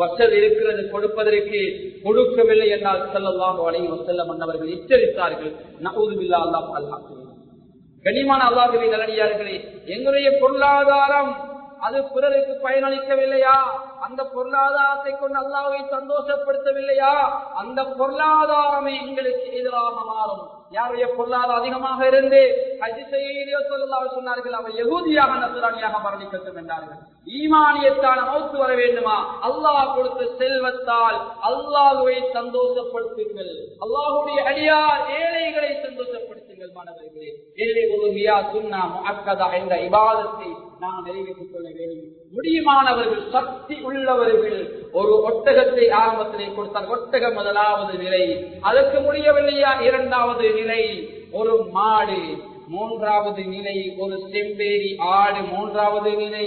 வசல் இருக்கிறது கொடுப்பதற்கு கொடுக்கவில்லை என்றால் ஸல்லல்லாஹு அலைஹி வஸல்லம் அவர்கள் எச்சரித்தார்கள். நஊது பில்லாஹ், அல்லாஹ் பாதுகாக்கட்டும். கண்ணியமான அல்லாஹ்வின் நல்லடியார்களே, எங்களுடைய பொருளாதாரம் அது பிறருக்கு பயனளிக்கவில்லையா, அந்த பொருளாதாரத்தை கொண்டு அல்லாஹ்வை சந்தோஷப்படுத்தவில்லையா, அந்த பொருளாதாரமே எங்களுக்கு எதிராக மாறும். யாருடைய பொருளாதாரம் அதிகமாக இருந்து சொன்னார்கள், அவர் யகூதியாக நஸ்ரானியாக மரணிக்கட்டும் என்றார்கள். ஈமானியத்தான மௌத்து வர வேண்டுமா, அல்லாஹ் கொடுத்த செல்வத்தால் அல்லாஹ்வை சந்தோஷப்படுத்துங்கள். அல்லாஹ்வுடைய அடியார் ஏழைகளை சந்தோஷப்படுத்துங்கள். மாணவர்களே, எனவே உலுஹியா சுன்னா முஅக்கதா என்ற இபாதத்தை நாம் நிறைவேற்றிக் கொள்ள வேண்டும். முடியுமானவர்கள், சக்தி உள்ளவர்கள் ஒரு ஒட்டகத்தை ஆரம்பத்திலே கொடுத்தார். ஒட்டகம் முதலாவது நிலை, அதற்கு முடியவில்லையா 2வது நிலை ஒரு மாடு, 3வது நிலை ஒரு செம்பேரி ஆடு, 3வது நிலை,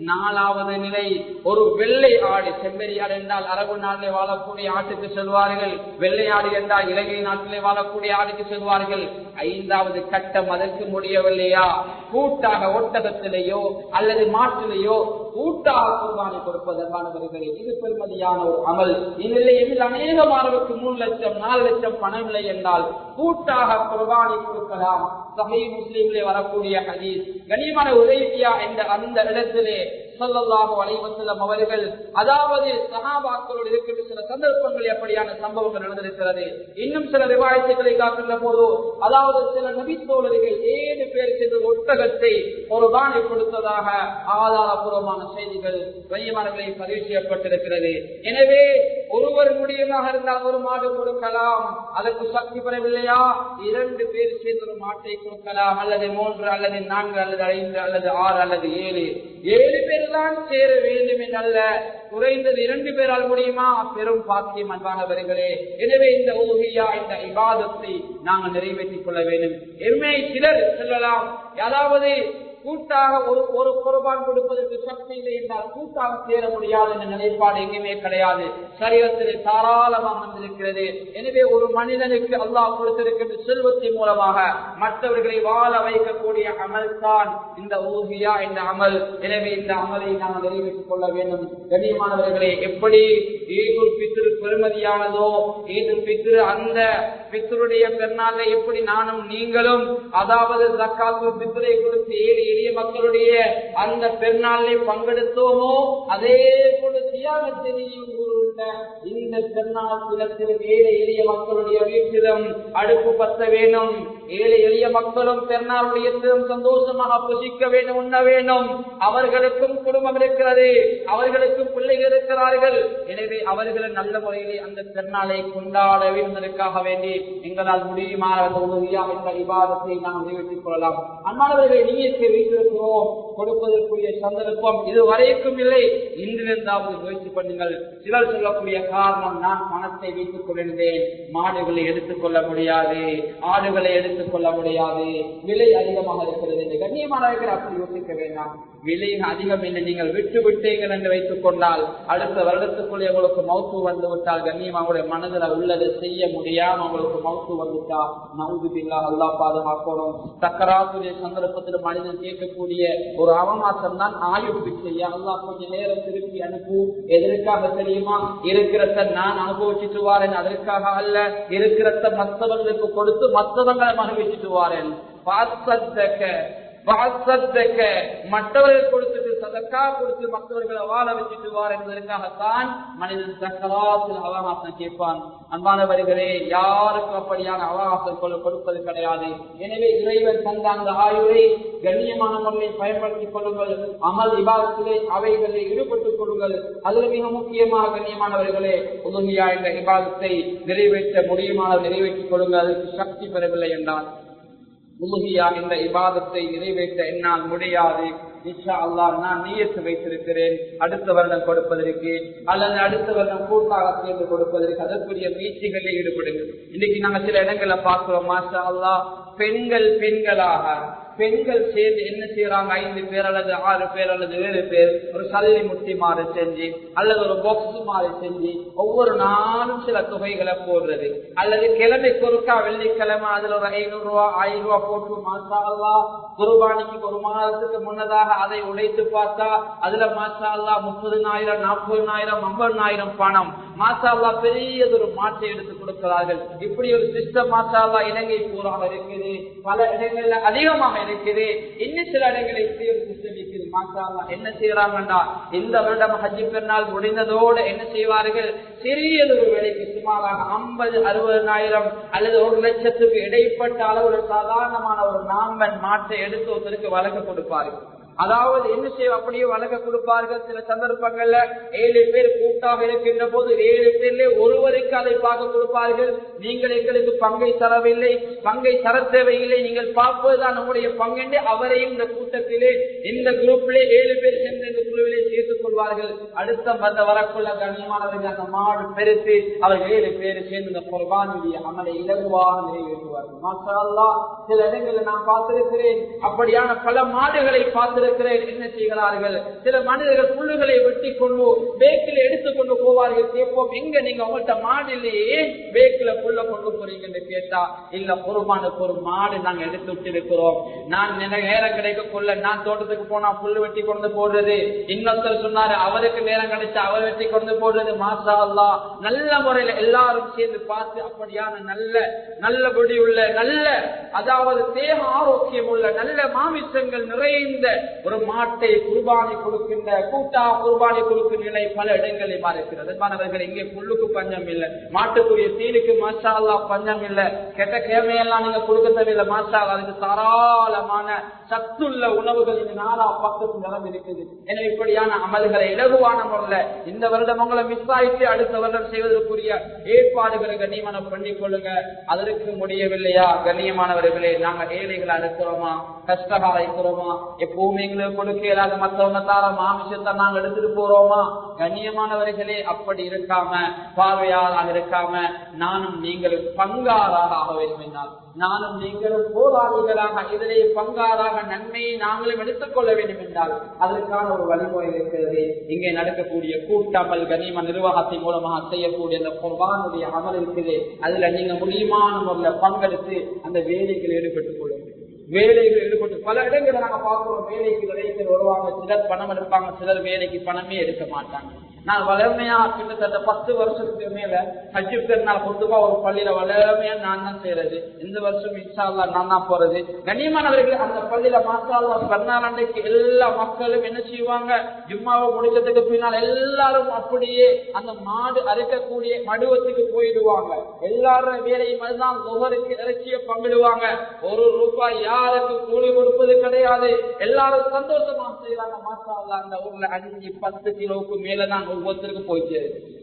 4வது நிலை ஒரு வெள்ளை ஆடு. செம்பேரி ஆடு என்றால் அரபு நாட்டிலே வாழக்கூடிய ஆட்டுக்கு செல்வார்கள், வெள்ளை ஆடு என்றால் இலங்கை நாட்டிலே வாழக்கூடிய ஆடுக்கு செல்வார்கள். 5வது கட்டம் அதற்கு முடியவில்லையா, கூட்டாக ஒட்டகத்திலேயோ அல்லது மாட்டிலேயோ கூட்டாக குர்பானி கொடுப்பதற்கானவர்களே, இது பெருமதியான ஒரு அமல். இதில் அநேகமானவருக்கு 3 லட்சம் 4 லட்சம் பணம் இல்லை என்றால் கூட்டாக குர்பானி கொடுக்கலாம். சஹீஹ் முஸ்லிமிலே வரக்கூடிய ஹதீஸ். கனிமான உதைபியா என்ற அந்த இடத்திலே ஸல்லல்லாஹு அலைஹி வஸல்லம் அவர்கள், அதாவது சஹாபாக்களோடு இருக்கின்ற சில சந்தர்ப்பங்கள் எப்படியான சம்பவங்கள் நடந்திருக்கிறது. இன்னும் சில ரிவாயத்துகளை காட்டுகின்ற போது, அதாவது சில நபித்தோழர்கள் 7 பேர் சென்று ஒட்டகத்தை குர்பானி கொடுத்ததாக ஆதாரபூர்வமான செய்திகள் கண்ணியமானவர்களை பதிவு செய்யப்பட்டிருக்கிறது. எனவே ஒருவர் முடியுமாக இருந்தால் ஒரு மாடு கொடுக்கலாம், அதற்கு சக்தி பெறவில்லையா 2 பேர் சேர்ந்து ஒரு மாட்டை கொடுக்கலாம், அல்லது 3 அல்லது 4 அல்லது 5 அல்லது 6 அல்லது 7 பேர் தான் சேர வேண்டும் என்றல்ல, குறைந்தது 2 பேரால் முடியுமா, பெரும் பாக்கியம் அன்பானவர்களே. எனவே இந்த உலுஹியா இந்த இபாதத்தை நாங்கள் நிறைவேற்றிக் கொள்ள வேண்டும். எம்மை சிலர் சொல்லலாம், அதாவது கூட்டாக ஒரு குர்பான் கொடுப்பதற்கு சக்தி இல்லை என்றால் கூட்டாக சேர முடியாது என்ற நிலைப்பாடு எங்குமே கிடையாது. சரீரத்தில் தாராளமாக வந்திருக்கிறது. எனவே ஒரு மனிதனுக்கு அல்லாஹ் கொடுத்திருக்கின்ற செல்வத்தின் மூலமாக மற்றவர்களை வாழ வைக்கக்கூடிய அமல் தான் இந்த உலுஹியா என்ற அமல். எனவே இந்த அமலை நாம் நிறைவேற்றிக் கொள்ள வேண்டும். கண்ணியமானவர்களே, எப்படி ஈதுல் ஃபித்ர் பெருமதியானதோ, ஈதுல் ஃபித்ர் அந்த ஃபித்ருடைய பெருநாளை எப்படி நானும் நீங்களும் அதாவது ஸகாத்துல் ஃபித்ரை கொடுத்து எளிய மக்களுடைய அந்த பெருநாளை பங்கெடுத்தோமோ, அதே போல தியாகத்தினையும் இந்த பெருநாள் தினத்தில் ஏழை எளிய மக்களுடைய வீட்டிலும் அடுப்பு பத்த வேண்டும். ஏழை எளிய மக்களும் பெருநாளுடைய தினம் சந்தோஷமாக புசிக்க வேண்டும், உண்ண வேண்டும். அவர்களுக்கும் குடும்பம் இருக்கிறது, அவர்களுக்கும் பிள்ளைகள் இருக்கிறார்கள். எனவே அவர்கள் நல்ல முறையிலே அந்த பெருநாளை கொண்டாட வேண்டுவதற்காக வேண்டி எங்களால் முடியுமான இபாதத்தை நாம் நிறைவேற்றிக் கொள்ளலாம். அன்பானவர்களை நீயத்தை வைத்திருக்கிறோம், கொடுப்பதற்குரிய சந்தர்ப்பம் இதுவரைக்கும் இல்லை. இன்றிருந்தாவது முயற்சி பண்ணுங்கள். சிலர் சொல்லக்கூடிய காரணம், நான் பணத்தை வைத்துக் கொண்டிருந்தேன், மாடுகளை எடுத்துக் கொள்ள முடியாது, ஆடுகளை எடுத்துக் கொள்ள முடியாது, விலை அதிகமாக இருக்கிறது என்று. கண்ணியமானவர்கள் அப்படி யோசிக்க வேண்டாம். விலை அதிகம் என்று நீங்கள் விட்டு விட்டீர்கள் என்று வைத்துக் கொண்டால் அடுத்த வருடத்துக்குள்ளே உங்களுக்கு மௌத்து வந்து விட்டால் கண்ணியமாக மனதில் உள்ளதை செய்ய முடியாம உங்களுக்கு மௌத்து வந்துட்டா நவுதுபில்லா, அல்லாஹ் பாதுகாக்கணும். சக்கராத்துடைய சந்தர்ப்பத்தில் மனிதன் கேட்கக்கூடிய ஒரு அவமாசம் தான் ஆயுள் பிச்சை. அல்லாஹ் கொஞ்ச நேரம் திருப்பி அனுப்பு. எதற்காக தெரியுமா? இருக்கிறத நான் அனுபவிச்சுட்டு வாரேன், அதற்காக அல்ல. இருக்கிறத மற்றவர்களுக்கு கொடுத்து மற்றவங்களை அனுபவிச்சுட்டு வாரேன். மற்றவர்கள் கொடுத்துட்டு சதக்கா கொடுத்து மற்றவர்களை வாழ வச்சுட்டுவார் என்பதற்காகத்தான் மனிதன் சக்கராத்தில் அவகாசம் கேட்பான். அன்பானவர்களே, யாருக்கும் அப்படியான அவகாசம் கொடுப்பது கிடையாது. எனவே இறைவன் தந்த அந்த ஆயுளை கண்ணியமான முறையில் பயன்படுத்திக் கொள்ளுங்கள். அமல் இபாதத்திலே அவைகளில் ஈடுபட்டுக் கொள்ளுங்கள். அதில் மிக முக்கியமாக கண்ணியமானவர்களே, உதவியா என்ற இபாதத்தை நிறைவேற்ற முடியுமானவர் நிறைவேற்றிக் கொள்ளுங்கள். அதற்கு சக்தி பெறவில்லை என்றால் உலகியா என்ற இபாதத்தை நிறைவேற்ற என்னால் முடியாது, இன்ஷா அல்லாஹ் நான் நியத்து வைத்திருக்கிறேன் அடுத்த வருடம் கொடுப்பதற்கு அல்லது அடுத்த வருடம் கூட்டாக சேர்ந்து கொடுப்பதற்கு அதற்குரிய முயற்சிகளில் ஈடுபடுங்கள். இன்னைக்கு நாங்க சில இடங்களை பார்க்கிறோம், மாஷா அல்லாஹ் பெண்கள் சேர்ந்து என்ன செய்யறாங்க, 5 பேர் அல்லது 6 பேர் அல்லது 7 பேர் ஒரு சல்லி முட்டி மாறு செஞ்சு அல்லது ஒரு பாக்ஸ் மாறு செஞ்சு ஒவ்வொரு நாளும் சில தொகைகளை போடுறது, அல்லது கிழமை பொருட்கா வெள்ளிக்கிழமை அதுல ஒரு 500 ரூபாய் 1000 ரூபாய் போட்டு மாஷா அல்லாஹ் குர்பானிக்கு ஒரு மாதத்துக்கு முன்னதாக அதை உடைத்து பார்த்தா அதுல மாஷா அல்லாஹ் 30,000 40,000 50,000 பணம் மாஷா அல்லாஹ் பெரியதொரு மாற்றை எடுத்து கொடுக்கிறார்கள். இப்படி ஒரு சிஸ்டம் மாஷா அல்லாஹ் இலங்கை பூராக இருக்குது, பல இடங்கள்ல அதிகமாக இருக்குது. இன்னும் சில இடங்களை இப்படி ஒரு சிஸ்டம் இருக்குது. மாஷா அல்லாஹ் என்ன செய்யறாங்கன்னா, இந்த வருடம் ஹஜ் பெருநாள் முடிந்ததோடு என்ன செய்வார்கள், சிறியதொரு வேலைக்கு சுமாராக 50,000-60,000 அல்லது 1,00,000க்கு இடைப்பட்ட அளவு சாதாரணமான ஒரு நாம்பன் மாற்றை எடுத்து ஒருத்தருக்கு வழங்க கொடுப்பார்கள். அதாவது என்ன செய்ய அப்படியே வழங்க கொடுப்பார்கள். சில சந்தர்ப்பங்கள்ல 7 பேர் கூட்டாக இருக்கின்ற போது 7 பேர்ல ஒருவருக்கு அதை பார்க்க கொடுப்பார்கள். நீங்கள் எங்களுக்கு பங்கை தரவில்லை, பங்கை தர தேவையில்லை, நீங்கள் பார்ப்பதுதான் நம்முடைய பங்கென்று அவரையும் இந்த கூட்டத்திலே இந்த குரூப்பிலே 7 பேர் சென்று இந்த குழுவிலே சேர்த்துக் கொள்வார்கள். அடுத்த வரக்குள்ள கண்ணியமானவர்கள் அந்த மாடு பெருத்து அவர் 7 பேர் சேர்ந்து இந்த குர்பானுடைய அமலை இலகுவாக நிறைவேற்றுவார்கள். மாஷா அல்லாஹ் சில இடங்களில் நான் பார்த்திருக்கிறேன், அப்படியான பல மாடுகளை பார்த்து என்ன செய்கிறார்கள், சில மனிதர்கள் புல்லுகளை வெட்டி கொண்டு பேக்கில் எடுத்துக்கொண்டு போவார்கள். கேட்போம், எங்க நீங்க உங்கள்கிட்ட மாடு இல்லையே பேக்கில புல்ல கொண்டு போறீங்க என்று கேட்டா, இல்ல குர்பானுக்கு ஒரு மாடு நாங்க எடுத்து விட்டு இருக்கிறோம், நான் நேரம் கிடைக்க கொள்ள நான் தோட்டத்துக்கு போனா புல்லு வெட்டி கொண்டு போடுறது, இன்னொருத்தர் சொன்னாரு அவருக்கு நேரம் கிடைச்சா அவர் வெட்டி கொண்டு போடுறது. மாஷா அல்லாஹ் நல்ல முறையில எல்லாரும் சேர்ந்து பார்த்து அப்படியான நல்லபடி உள்ள நல்ல அதாவது தேக ஆரோக்கியம் உள்ள நல்ல மாமிசங்கள் நிறைந்த ஒரு மாட்டை குர்பானி கொடுக்கின்ற கூட்டா குர்பானி கொடுக்கும் நிலை பல இடங்களில் மாறுகிறது. மாணவர்கள் இங்கே புல்லுக்கு பஞ்சம் இல்லை, மாட்டுக்குரிய தீனுக்கு மாஷா அல்லாஹ் பஞ்சம் இல்லை, கெட்ட கேமையெல்லாம் நீங்க கொடுக்க தேவையில்லை. மாஷா அல்லாஹ் அதுக்கு தாராளமான சத்துள்ள உணவுகள் இந்த நாலா பக்கத்து நிலம் இருக்குது. எனவே இப்படியான அமல்களை இலகுவான முறையில இந்த வருடம் உங்களை மிஸ் ஆயிட்டு அடுத்த வருடம் செய்வதற்குரிய ஏற்பாடுகளை கண்ணியமான பண்ணிக் கொள்ளுங்க. அதற்கு முடியவில்லையா கண்ணியமானவர்களே, நாங்க ஏழைகளை இருக்கிறோமா, கஷ்டகால இருக்கிறோமா, எப்பவுமே எங்களுக்கு கொடுக்க இல்லாத மற்றவங்க தார மாமிசத்தை நாங்க எடுத்துட்டு போறோமா? கண்ணியமானவர்களே, அப்படி இருக்காம பார்வையாளராக இருக்காம நானும் நீங்களும் பங்காராக ஆக வேண்டும் என்றால், நானும் நீங்களும் போராளிகளாக இதிலே பங்காராக நன்மையை நாங்களும் எடுத்துக் கொள்ள வேண்டும் என்றால் அதற்கான ஒரு வழிமுறை இருக்கிறது. இங்கே நடக்கக்கூடிய கூட்டமல் கனிம நிர்வாகத்தின் மூலமாக செய்யக்கூடிய அந்த குர்பானுடைய அமல் இருக்குது. அதுல நீங்க முடியுமான முறையில் பங்கெடுத்து அந்த வேலைகளில் ஈடுபட்டுக் கொள்ளுங்கள். வேலைகள் ஈடுபட்டு பல இடங்களை நாங்க பார்க்கிறோம். வேலைக்கு வேலைக்கு வருவாங்க, சிலர் பணம் எடுப்பாங்க, சிலர் வேலைக்கு பணமே எடுக்க மாட்டாங்க. நான் வளமையா கிட்டத்தட்ட 10 வருஷத்துக்கு மேல ஹஜ் பெருநாள் பொதுவா ஒரு பள்ளியில வளமையா நான் தான் செய்யறது. இந்த வருஷம் இன்ஷா அல்லாஹ் நான் தான் போறது. கண்ணியமானவர்கள், அந்த பள்ளியில மாஷா அல்லாஹ் பெருநாள் அன்றைக்கு எல்லா மக்களும் என்ன செய்வாங்க, ஜும்மாவை முடிச்சதுக்கு பின்னால் எல்லாரும் அப்படியே அந்த மாடு அறுக்கக்கூடிய மடுவத்துக்கு போயிடுவாங்க. எல்லாரும் வேலையும் அதுதான் ஒவ்வொருக்கு இறைச்சியை பங்கிடுவாங்க. 1 ரூபாய் யாருக்கு கூலி கொடுப்பது கிடையாது. எல்லாரும் சந்தோஷமா செய்யறாங்க. மாஷா அல்லாஹ் அந்த ஊர்ல 5-10 கிலோவுக்கு மேலதான் ஒவ்வொருத்தருக்கும் போயிட்டு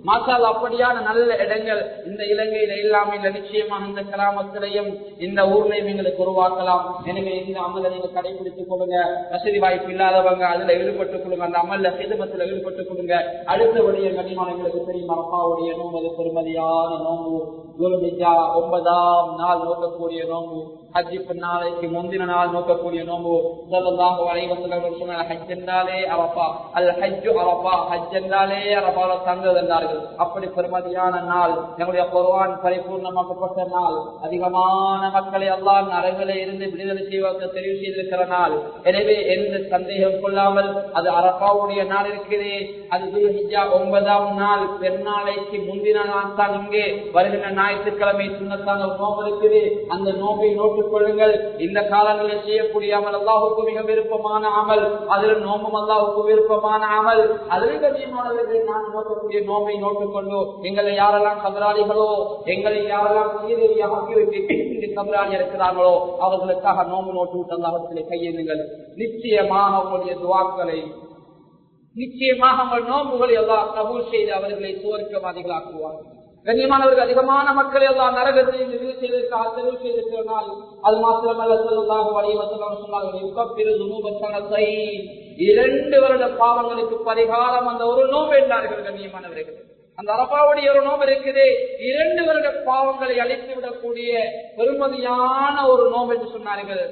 மாஷா அல்லாஹ் அப்படியான நல்ல இடங்கள் இந்த இலங்கையில இல்லாம இல்ல. நிச்சயமாக இந்த கிராமத்திலையும் இந்த ஊர்லையும் எங்களுக்கு உருவாக்கலாம். எனவே இந்த அமலை நீங்க கடைபிடித்துக் கொள்ளுங்க. வசதி வாய்ப்பு இல்லாதவங்க அதுல ஈடுபட்டுக் கொள்ளுங்க, அந்த அமல்ல ஹிதமத்துல ஈடுபட்டுக் கொள்ளுங்க. அடுத்தபடிய கண்ணியமான எங்களுக்கு தெரியும், அப்பாவுடைய நோம்பு பெருமதியான நோம்பு, 9ஆம் நாள் நோக்கக்கூடிய நோம்பு, ஹஜ் நாளைக்கு முந்தின நாள் நோக்கக்கூடிய நோம்பு. ஸல்லல்லாஹு அலைஹி வஸல்லம் சொன்னாங்க, ஹஜ் என்றாலே அரஃபா, அல் ஹஜ்ஜு அரஃபா, ஹஜ் என்றாலே அரஃபால தங்குவது என்றார்கள். இருக்கிறார்கள். அப்படி பெருமதியான நாள், எங்களுடைய குர்ஆன் பரிபூர்ணமாக்கப்பட்ட நாள், அதிகமான மக்களை அல்லாஹ் நரகிலே இருந்து விடுதலை செய்வதற்கு தெரிவு செய்திருக்கிற நாள். எனவே எந்த சந்தேகம் கொள்ளாமல் அது அரபாவுடைய நாள் இருக்கிறது. அது துல்ஹிஜ்ஜா 9ஆம் நாள், பெருநாளைக்கு முந்தின நாள் தான். இங்கே வருகின்ற ஞாயிற்றுக்கிழமை சுன்னத்தான ஒரு நோம்பு இருக்குது. அந்த நோம்பை நோட்டுக் கொள்ளுங்கள். இந்த காலங்களில் செய்யக்கூடிய அமல் அல்லாஹுக்கு மிக விருப்பமான அமல். அதில் நோம்பும் அல்லாஹுக்கு விருப்பமான அமல். அதில் கண்ணியமானவர்கள் நான் நோக்கக்கூடிய நோம்பை நோட்டுக் கொண்டோ, எங்களை யாரெல்லாம் கபராளிகளோ, எங்களை யாரெல்லாம் சீரடியாக கபராளி இருக்கிறார்களோ அவர்களுக்காக நோம்பு நோட்டு விட்டு அல்லாஹ்விடத்திலே கையேந்துங்கள். நிச்சயமாக உங்களுடைய துஆக்களை, நிச்சயமாக உங்கள் நோம்புகளை அல்லாஹ் கபூல் செய்து அவர்களை சுவர்க்கவாதிகளாக்குவார். கண்ணியமானவர்கள், அதிகமான மக்களை எல்லாம் நரகத்தை தெரிவு செய்திருக்கிறார். அது மாத்திரமல்ல, ஸல்லல்லாஹு அலைஹி வஸல்லம் சொன்னார்கள், 2 வருட பாவங்களுக்கு பரிகாரம் அந்த ஒரு நோம்பு என்றார்கள். கண்ணியமானவர்கள், அந்த அரபாவுடைய ஒரு நோம்பு இருக்குது. 2 வருட பாவங்களை அழித்து விடக்கூடிய பெருமதியான ஒரு நோம்பு என்று சொன்னார்கள்.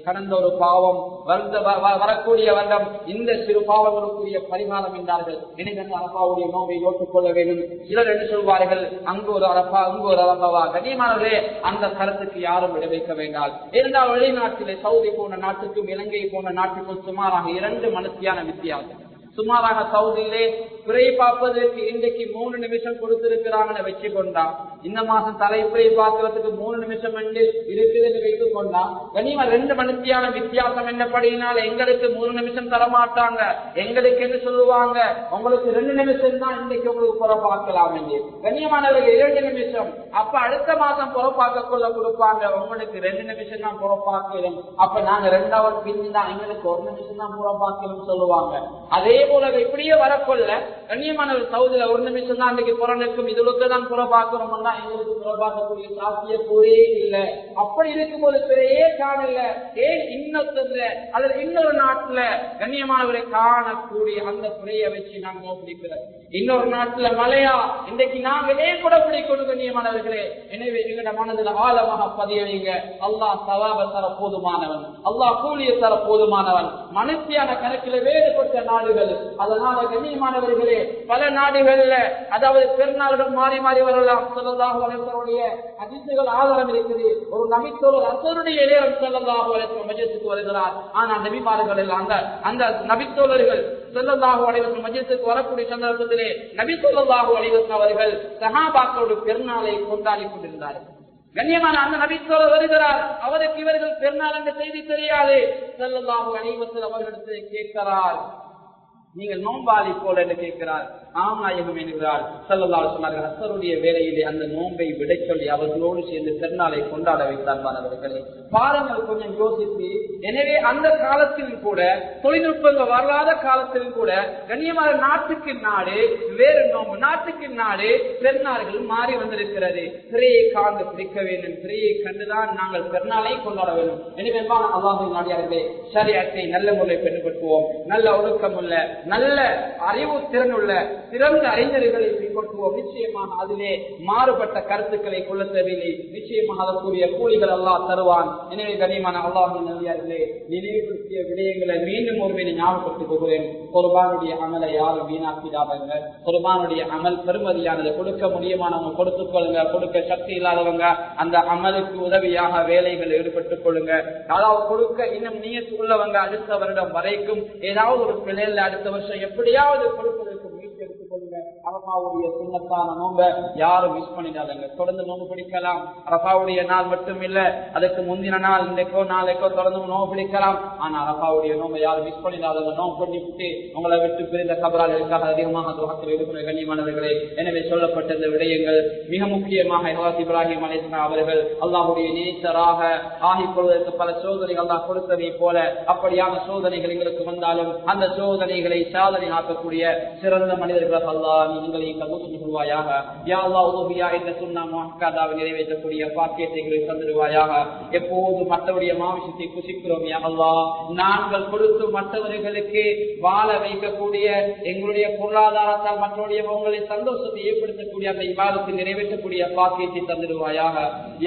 கடந்த ஒரு பாவம், வரக்கூடிய வருடம் இந்த சிறு பாவங்களுக்குரிய பரிகாரம் என்றார்கள். எனவே அரபாவுடைய நோம்பை நோட்டுக் கொள்ள வேண்டும். சிலர் என்று சொல்வார்கள், அங்கு ஒரு அரபா அங்கு ஒரு அரபாவா. கண்ணியமானவர்களே, அந்த கருத்துக்கு யாரும் விட வைக்க வேண்டாம். இருந்தால் வெளிநாட்டிலே சவுதி போன்ற நாட்டுக்கும் இலங்கை போன்ற நாட்டுக்கும் சுமாராக 2 மணித்தியான வித்தியாசம். சுமாராக சவுதியிலே பிறை பார்ப்பதற்கு இன்றைக்கு 3 நிமிஷம் கொடுத்திருக்கிறாங்கன்னு வச்சு கொண்டா, இந்த மாசம் தலைப்பிறை பார்க்கிறதுக்கு 3 நிமிஷம் என்று இருக்குதுன்னு வைத்துக் கொண்டா, கனிமா 2 மணித்தியான வித்தியாசம் என்னப்படினால எங்களுக்கு 3 நிமிஷம் தரமாட்டாங்க. எங்களுக்கு என்ன சொல்லுவாங்க, உங்களுக்கு 2 நிமிஷம் தான் இன்றைக்கு உங்களுக்கு புற பார்க்கலாம் என்று. கண்ணியமானவர்கள் 2 நிமிஷம். அப்ப அடுத்த மாசம் புற பார்க்க கொள்ள கொடுப்பாங்க, உங்களுக்கு 2 நிமிஷம் தான் புற பார்க்கணும். அப்ப நாங்க 2வது பின்னி தான் எங்களுக்கு 1 நிமிஷம் தான் புற பார்க்கணும்னு சொல்லுவாங்க. அதே போல இப்படியே வரக்கொள்ள கண்ணியமானவர் சவுதியில 1 நிமிஷம் தான் அன்றைக்கு புறநிற்கும், இதுக்கு தான் புற பார்க்கணும்னா எங்களுக்கு புற பார்க்கக்கூடிய சாத்திய கூறே இல்லை. அப்படி இருக்கும்போது பிறையே காணல, ஏன் இன்னொருத்தர் அல்லது இன்னொரு நாட்டுல கண்ணியமானவரை காணக்கூடிய அந்த பிறையை வச்சு நாங்க நோக்கிக்கிறோம். இன்னொரு நாட்டுல மழையா, இன்றைக்கு நாங்களே கூட பிடிக்கணும் கண்ணியமானவர்களே. எனவே எங்களோட மனதில் ஆழமாக பதிய வைங்க. அல்லாஹ் சவாப தர போதுமானவன், அல்லாஹ் கூலிய தர போதுமானவன். மனுஷியான கணக்கில் வேறுபட்ட நாடுகள், அதனால கண்ணியமானவர்களே பல நாடுகள்ல அதாவது பெருநாள்கள் மாறி மாறி வரலாம். ஸல்லல்லாஹு அலைஹி வஸல்லம் ஹதீஸ்கள் ஆதாரம் இருக்குது. ஒரு நபித்தோழர் அசருடைய நேரம் ஸல்லல்லாஹு அலைஹி வஸல்லம் மஜ்லிஸுக்கு வருகிறார். ஆனா நபிமார்கள் அந்த நபித்தோழர்கள் ஸல்லல்லாஹு அலைஹி வஸல்லம் மஜ்லிஸுக்கு வரக்கூடிய சந்தர்ப்பத்திலே நபி ஸல்லல்லாஹு அலைஹி வஸல்லம் அவர்கள் சஹாபாக்களோடு பெருநாளை கொண்டாடி கொண்டிருந்தார்கள். கண்ணியமான அந்த நபித்தோழர் வருகிறார். அவருக்கு இவர்கள் பெருநாள் என்ற செய்தி தெரியாது. ஸல்லல்லாஹு அலைஹி வஸல்லம் அவர்களிடத்தில் கேட்கிறார், நீங்கள் நோம்பாளி போல என்று கேட்கிறார். ஆம் நாயகம் என்கிறார். ஸல்லல்லாஹு அலைஹி வஸல்லம் அஸ்ஸருடைய வேளையிலே அந்த நோன்பை விட சொல்லி அவர்களோடு சேர்ந்து பெருநாளை கொண்டாட வைத்தார். மாணவர்களே பாருங்கள், கொஞ்சம் யோசித்து. எனவே அந்த காலத்திலும் கூட, தொழில்நுட்பங்கள் வராத காலத்திலும் கூட கண்ணியமான நாட்டுக்கு நாடு வேறு நோம்பு, நாட்டுக்கு நாடு பெருநாள்கள் மாறி வந்திருக்கிறது. திரையை காண்டு பிடிக்க வேண்டும், திரையை கண்டுதான் நாங்கள் பெருநாளை கொண்டாட வேண்டும். எனவே அல்லாஹ்வின் நாடியார்களே, ஷரியத்தை நல்ல முறையில் பின்பற்றுவோம். நல்ல ஒழுக்கம் உள்ள, நல்ல அறிவு திறன் உள்ள சிறந்த அறிஞர்களை பின்பற்றுவோம். நிச்சயமாக அதிலே மாறுபட்ட கருத்துக்களை கொள்ள தேவையில்லை. நிச்சயமாக அதற்குரிய கூலிகள் அல்லாஹ் தருவான். எனவே கண்ணியமான அல்லாஹ்வின் நல்லடியார்களே, நினைவுபடுத்திய விடயங்களை மீண்டும் ஒரு ஞாபகப்படுத்திக் கொள்கிறேன். குர்பானுடைய அமலை யாரும் வீணாக்கிடாதவங்க. குர்பானுடைய அமல் பெருமதியானது. கொடுக்க முடியுமானவங்க கொடுத்துக் கொள்ளுங்க. கொடுக்க சக்தி இல்லாதவங்க அந்த அமலுக்கு உதவியாக வேலைகள் ஈடுபட்டுக் கொள்ளுங்க. அதாவது கொடுக்க இன்னும் நியத்து உள்ளவங்க அடுத்த வருடம் வரைக்கும் ஏதாவது ஒரு பிள்ளைல அடுத்த வருஷம் எப்படியாவது கொடுப்பதற்கு முயற்சி எடுத்துக் கொள்ளுங்க. அரபாவுடைய சுன்னத்தான நோம்ப யாரும் மிஸ் பண்ணிடாதங்க. தொடர்ந்து நோம்பு பிடிக்கலாம். அரபாவுடைய நாள் மட்டும் இல்ல, அதுக்கு முந்தின நாள், இன்றைக்கோ நாளைக்கோ தொடர்ந்து நோம்பு பிடிக்கலாம். ஆனா அரபாவுடைய நோம்பை யாரும் மிஸ் பண்ணிடாதங்க. நோம்பு பண்ணிவிட்டு உங்களை விட்டு பிரிந்த கபராளுக்காக அதிகமாக துவாக்கள் இருக்கிற கண்ணியமானவர்களே. எனவே சொல்லப்பட்ட இந்த விடயங்கள் மிக முக்கியமாக இப்ராஹிம் அலைஹிஸ்ஸலாம் அவர்கள் அல்லாஹ்வுடைய நேசராக ஆகிக் கொள்வதற்கு பல சோதனைகள் அல்லாஹ் கொடுத்ததை போல அப்படியான சோதனைகள் எங்களுக்கு வந்தாலும் அந்த சோதனைகளை சாதனை ஆக்கக்கூடிய சிறந்த மனிதர்கள் அல்லாஹ் நீ நானும் எங்களையும் கபூல் செஞ்சு கொள்வாயாக. யா அல்லாஹ் உதவியா என்ற சுன்னா முஹக்கதாவை நிறைவேற்றக்கூடிய பாக்கியத்தை தந்துடுவாயாக. எப்போது மற்றவருடைய மாமிசத்தை புசிக்கிறோம் யா அல்லாஹ், நாங்கள் கொடுத்து மற்றவர்களுக்கு வாழ வைக்கக்கூடிய எங்களுடைய பொருளாதாரத்தால் மற்றவருடைய உங்களை சந்தோஷத்தை ஏற்படுத்தக்கூடிய அந்த இபாதத்தை நிறைவேற்றக்கூடிய பாக்கியத்தை தந்துடுவாயாக.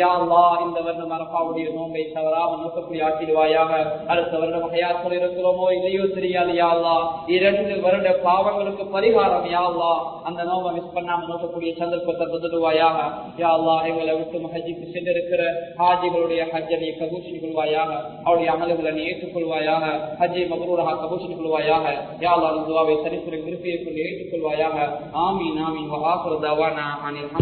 யா அல்லாஹ் இந்த வருடம் அரபாவுடைய நோன்பை தவறாமல் நோக்கக்கூடிய ஆக்கிடுவாயாக. அடுத்த வருடம் ஹயாத்தில் இருக்கிறோமோ இல்லையோ தெரியாது யா அல்லாஹ், 2 வருட பாவங்களுக்கு பரிகாரம் யா அல்லாஹ் அந்த நோம்பை மிஸ் பண்ணாம நோக்கக்கூடிய சந்தர்ப்பத்தை தந்துடுவாயாக. யா அல்லாஹ் எங்களை விட்டு ஹஜ்ஜுக்கு சென்றிருக்கிற ஹாஜிகளுடைய ஹஜ்ஜை நீ கபூல் செய்து கொள்வாயாக. அவருடைய அமல்களை நீ ஏற்றுக்கொள்வாயாக. ஹஜ்ஜை மப்ரூராக கபூல் செய்து கொள்வாயாக. யா அல்லாஹ் துஆவை சரித்திர விருப்பியை கொண்டு ஏற்றுக்கொள்வாயாக. ஆமீன் ஆமீன். வஆகிரு தஅவானா அனில்